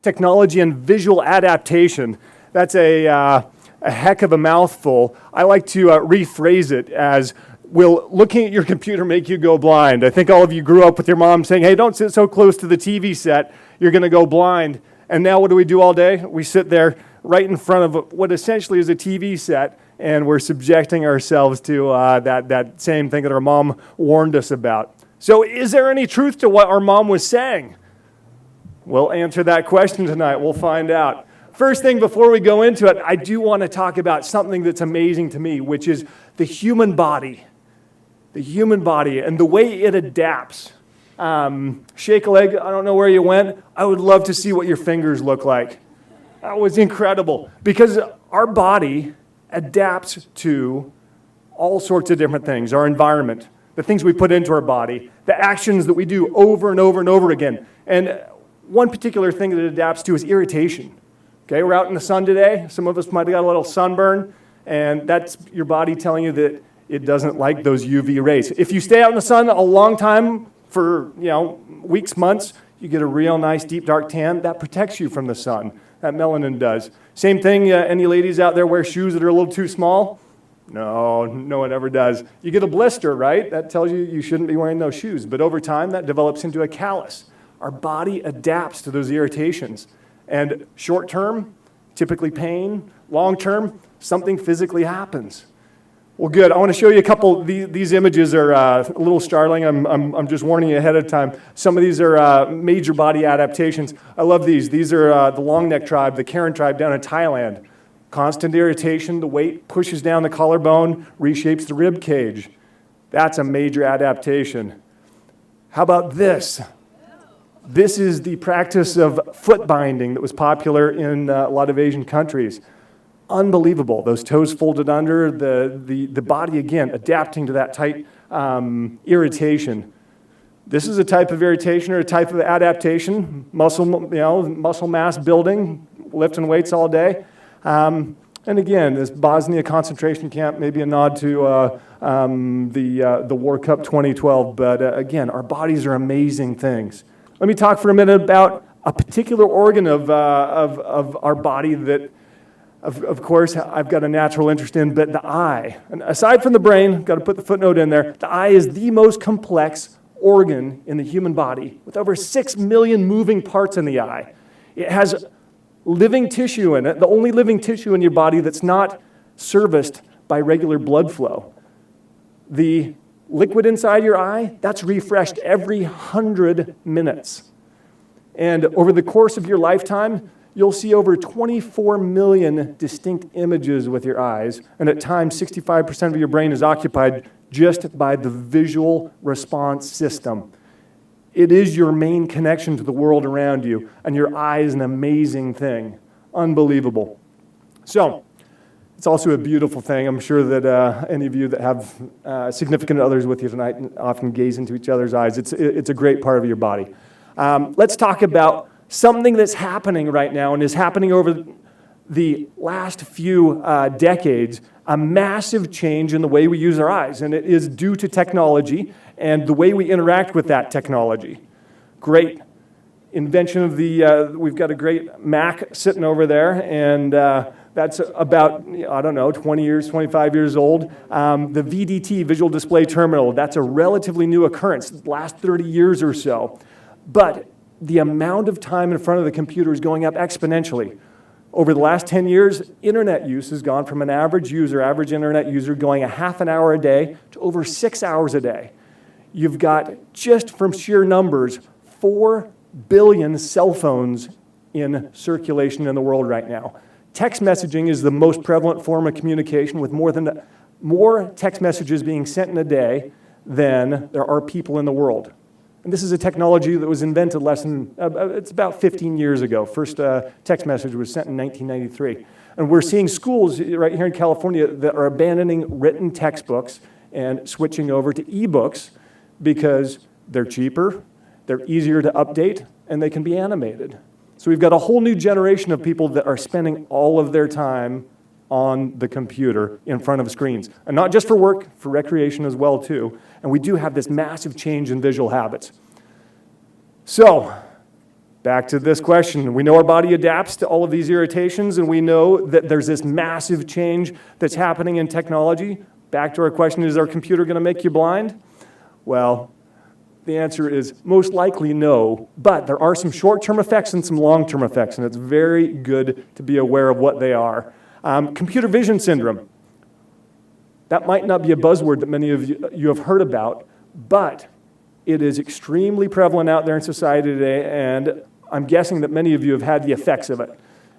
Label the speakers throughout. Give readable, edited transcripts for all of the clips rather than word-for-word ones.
Speaker 1: Technology and visual adaptation. That's a heck of a mouthful. I like to rephrase it as, will looking at your computer make you go blind? I think all of you grew up with your mom saying, hey, don't sit so close to the TV set, you're going to go blind. And now what do we do all day? We sit there right in front of what essentially is a TV set, and we're subjecting ourselves to that same thing that our mom warned us about. So is there any truth to what our mom was saying? We'll answer that question tonight. We'll find out. First thing, before we go into it, I do want to talk about something that's amazing to me, which is the human body. The human body and the way it adapts. Shake a leg, I don't know where you went. I would love to see what your fingers look like. That was incredible. Because our body adapts to all sorts of different things. Our environment, the things we put into our body, the actions that we do over and over and over again. And one particular thing that it adapts to is irritation. Okay, we're out in the sun today. Some of us might have got a little sunburn, and that's your body telling you that it doesn't like those UV rays. If you stay out in the sun a long time for, weeks, months, you get a real nice deep dark tan. That protects you from the sun. That melanin does. Same thing, any ladies out there wear shoes that are a little too small? No one ever does. You get a blister, right? That tells you you shouldn't be wearing those shoes. But over time, that develops into a callus. Our body adapts to those irritations. And short term, typically pain. Long term, something physically happens. Well, good. I want to show you a couple. These images are a little startling. I'm just warning you ahead of time. Some of these are major body adaptations. I love these. These are the long neck tribe, the Karen tribe down in Thailand. Constant irritation. The weight pushes down the collarbone, reshapes the rib cage. That's a major adaptation. How about this? This is the practice of foot binding that was popular in a lot of Asian countries. Unbelievable. Those toes folded under, the body, again, adapting to that tight irritation. This is a type of irritation or a type of adaptation. Muscle mass building, lifting weights all day. And again, this Bosnia concentration camp, maybe a nod to the War Cup 2012. But again, our bodies are amazing things. Let me talk for a minute about a particular organ of our body that, of course, I've got a natural interest in, but the eye. And aside from the brain, got to put the footnote in there, the eye is the most complex organ in the human body, with over 6 million moving parts in the eye. It has living tissue in it, the only living tissue in your body that's not serviced by regular blood flow. The liquid inside your eye, that's refreshed every 100 minutes. And over the course of your lifetime, you'll see over 24 million distinct images with your eyes, and at times 65% of your brain is occupied just by the visual response system. It is your main connection to the world around you, and your eye is an amazing thing. Unbelievable. So, it's also a beautiful thing. I'm sure that any of you that have significant others with you tonight often gaze into each other's eyes. It's a great part of your body. Let's talk about something that's happening right now and is happening over the last few decades, a massive change in the way we use our eyes. And it is due to technology and the way we interact with that technology. Great invention of we've got a great Mac sitting over there, and that's about, 20 years, 25 years old. The VDT, Visual Display Terminal, that's a relatively new occurrence, last 30 years or so. But the amount of time in front of the computer is going up exponentially. Over the last 10 years, internet use has gone from an average internet user, going a half an hour a day to over 6 hours a day. You've got, just from sheer numbers, 4 billion cell phones in circulation in the world right now. Text messaging is the most prevalent form of communication, with more text messages being sent in a day than there are people in the world. And this is a technology that was invented it's about 15 years ago. First text message was sent in 1993. And we're seeing schools right here in California that are abandoning written textbooks and switching over to ebooks because they're cheaper, they're easier to update, and they can be animated. So we've got a whole new generation of people that are spending all of their time on the computer in front of screens. And not just for work, for recreation as well, too. And we do have this massive change in visual habits. So, Back to this question. We know our body adapts to all of these irritations, and we know that there's this massive change that's happening in technology. Back to our question, is our computer going to make you blind? Well, the answer is most likely no, but there are some short-term effects and some long-term effects, and it's very good to be aware of what they are. Computer vision syndrome. That might not be a buzzword that many of you have heard about, but it is extremely prevalent out there in society today, and I'm guessing that many of you have had the effects of it.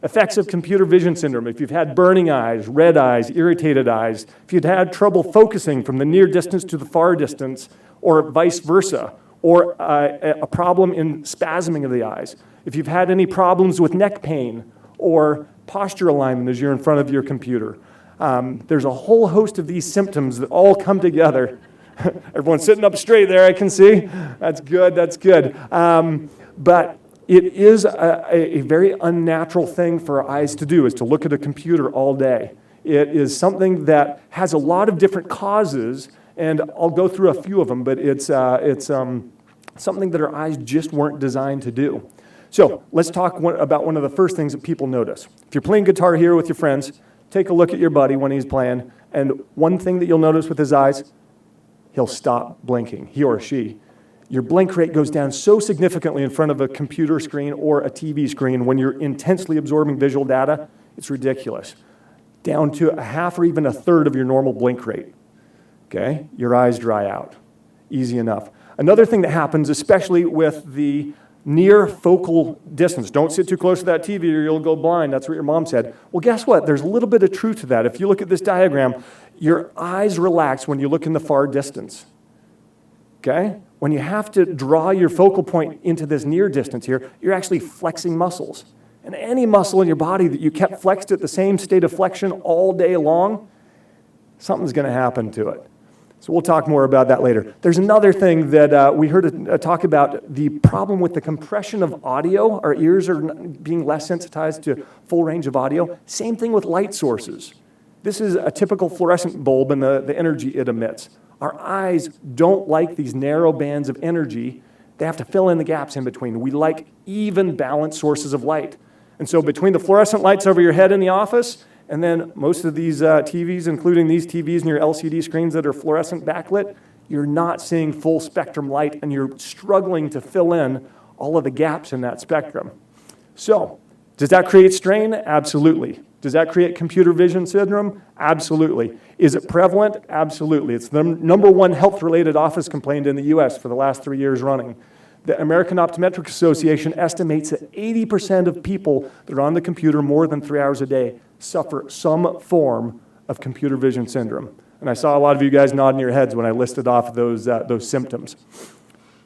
Speaker 1: Effects of computer vision syndrome. If you've had burning eyes, red eyes, irritated eyes, if you've had trouble focusing from the near distance to the far distance, or vice versa, or a problem in spasming of the eyes, if you've had any problems with neck pain or posture alignment as you're in front of your computer, there's a whole host of these symptoms that all come together. Everyone's sitting up straight there, I can see. That's good, that's good. But it is a very unnatural thing for our eyes to do, is to look at a computer all day. It is something that has a lot of different causes, and I'll go through a few of them, but it's something that our eyes just weren't designed to do. So let's talk about one of the first things that people notice. If you're playing guitar here with your friends, take a look at your buddy when he's playing, and one thing that you'll notice with his eyes, he'll stop blinking, he or she. Your blink rate goes down so significantly in front of a computer screen or a TV screen when you're intensely absorbing visual data, it's ridiculous. Down to a half or even a third of your normal blink rate. Okay? Your eyes dry out. Easy enough. Another thing that happens, especially with the near focal distance, don't sit too close to that TV or you'll go blind, that's what your mom said. Well, guess what? There's a little bit of truth to that. If you look at this diagram, your eyes relax when you look in the far distance. Okay? When you have to draw your focal point into this near distance here, you're actually flexing muscles. And any muscle in your body that you kept flexed at the same state of flexion all day long, something's going to happen to it. So we'll talk more about that later. There's another thing that we heard a talk about, the problem with the compression of audio. Our ears are being less sensitized to full range of audio. Same thing with light sources. This is a typical fluorescent bulb and the energy it emits. Our eyes don't like these narrow bands of energy. They have to fill in the gaps in between. We like even balanced sources of light. And so between the fluorescent lights over your head in the office and then most of these TVs, including these TVs and your LCD screens that are fluorescent backlit, you're not seeing full spectrum light and you're struggling to fill in all of the gaps in that spectrum. So, does that create strain? Absolutely. Does that create computer vision syndrome? Absolutely. Is it prevalent? Absolutely. It's the number one health-related office complaint in the US for the last 3 years running. The American Optometric Association estimates that 80% of people that are on the computer more than 3 hours a day suffer some form of computer vision syndrome. And I saw a lot of you guys nodding your heads when I listed off those symptoms.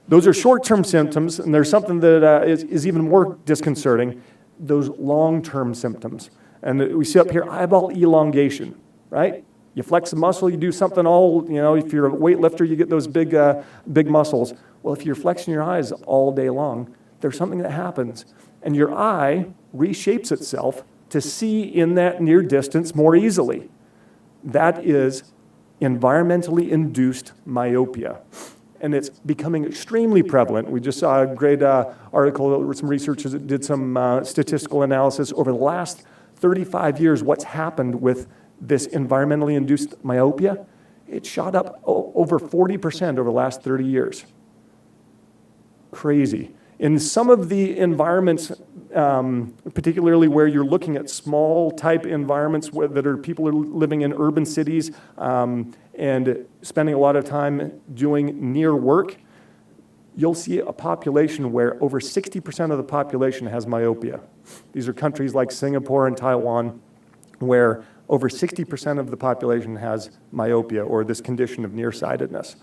Speaker 1: Those are short-term symptoms, and there's something that is even more disconcerting, those long-term symptoms. And we see up here eyeball elongation, right? You flex a muscle, you do something if you're a weightlifter, you get those big muscles. Well, if you're flexing your eyes all day long, there's something that happens. And your eye reshapes itself to see in that near distance more easily. That is environmentally induced myopia. And it's becoming extremely prevalent. We just saw a great article where some researchers did some statistical analysis over the last 35 years, what's happened with this environmentally induced myopia. It shot up over 40% over the last 30 years. Crazy. In some of the environments, particularly where you're looking at small type environments that are people are living in urban cities and spending a lot of time doing near work, you'll see a population where over 60% of the population has myopia. These are countries like Singapore and Taiwan, where over 60% of the population has myopia, or this condition of nearsightedness.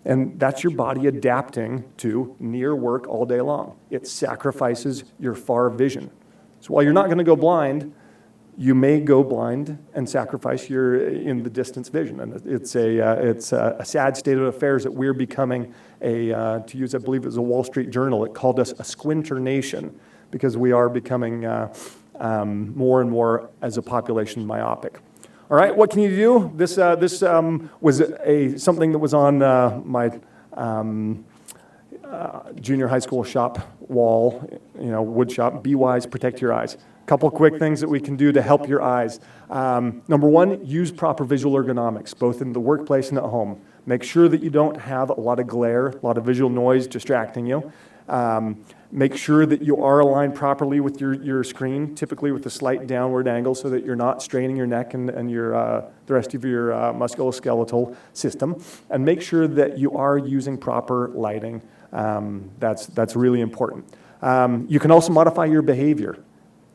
Speaker 1: And that's your body adapting to near work all day long. It sacrifices your far vision. So while you're not going to go blind, you may go blind and sacrifice your in the distance vision. And it's a sad state of affairs that we're becoming to use, I believe it was a Wall Street Journal, it called us a squinter nation, because we are becoming more and more as a population myopic. All right, what can you do? This was something that was on my junior high school shop wall wood shop, be wise, protect your eyes. Couple quick things that we can do to help your eyes. Number one, use proper visual ergonomics, both in the workplace and at home. Make sure that you don't have a lot of glare, a lot of visual noise distracting you. Make sure that you are aligned properly with your screen, typically with a slight downward angle so that you're not straining your neck and the rest of your musculoskeletal system. And make sure that you are using proper lighting. That's really important. You can also modify your behavior.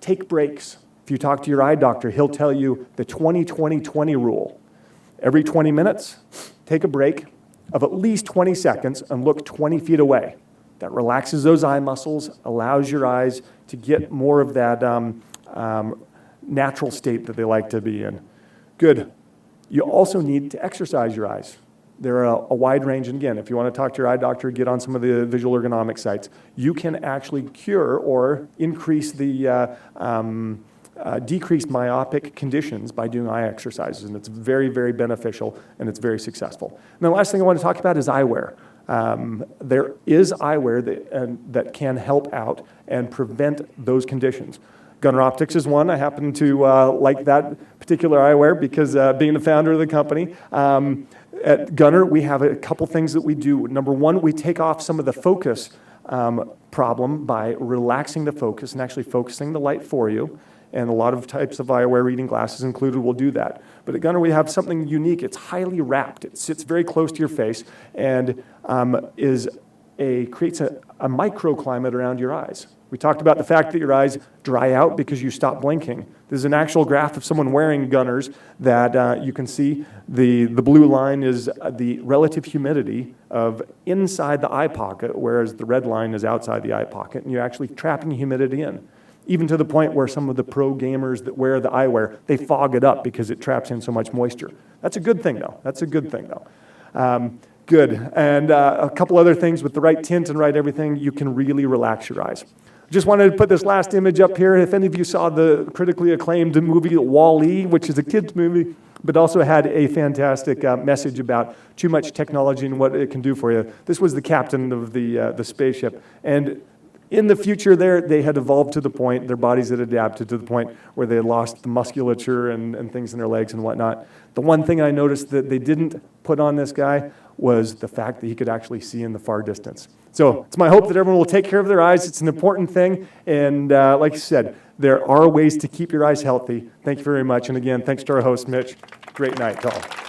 Speaker 1: Take breaks. If you talk to your eye doctor, he'll tell you the 20-20-20 rule. Every 20 minutes, take a break of at least 20 seconds and look 20 feet away. That relaxes those eye muscles, allows your eyes to get more of that natural state that they like to be in. Good. You also need to exercise your eyes. There are a wide range, and again, if you want to talk to your eye doctor, get on some of the visual ergonomic sites. You can actually cure or increase the decreased myopic conditions by doing eye exercises, and it's very, very beneficial, and it's very successful. And the last thing I want to talk about is eyewear. There is eyewear that can help out and prevent those conditions. Gunnar Optics is one. I happen to like that particular eyewear because being the founder of the company, at Gunnar, we have a couple things that we do. Number one, we take off some of the focus problem by relaxing the focus and actually focusing the light for you. And a lot of types of eyewear, reading glasses included, will do that. But at Gunnar, we have something unique. It's highly wrapped. It sits very close to your face and creates a microclimate around your eyes. We talked about the fact that your eyes dry out because you stop blinking. There's an actual graph of someone wearing Gunnars that you can see. The blue line is the relative humidity of inside the eye pocket, whereas the red line is outside the eye pocket, and you're actually trapping humidity in. Even to the point where some of the pro gamers that wear the eyewear, they fog it up because it traps in so much moisture. That's a good thing, though. Good. And a couple other things with the right tint and right everything, you can really relax your eyes. Just wanted to put this last image up here. If any of you saw the critically acclaimed movie Wall-E, which is a kid's movie, but also had a fantastic message about too much technology and what it can do for you. This was the captain of the spaceship. And in the future there, they had evolved to the point, their bodies had adapted to the point where they had lost the musculature and things in their legs and whatnot. The one thing I noticed that they didn't put on this guy was the fact that he could actually see in the far distance. So it's my hope that everyone will take care of their eyes. It's an important thing. And like I said, there are ways to keep your eyes healthy. Thank you very much. And again, thanks to our host, Mitch. Great night to all.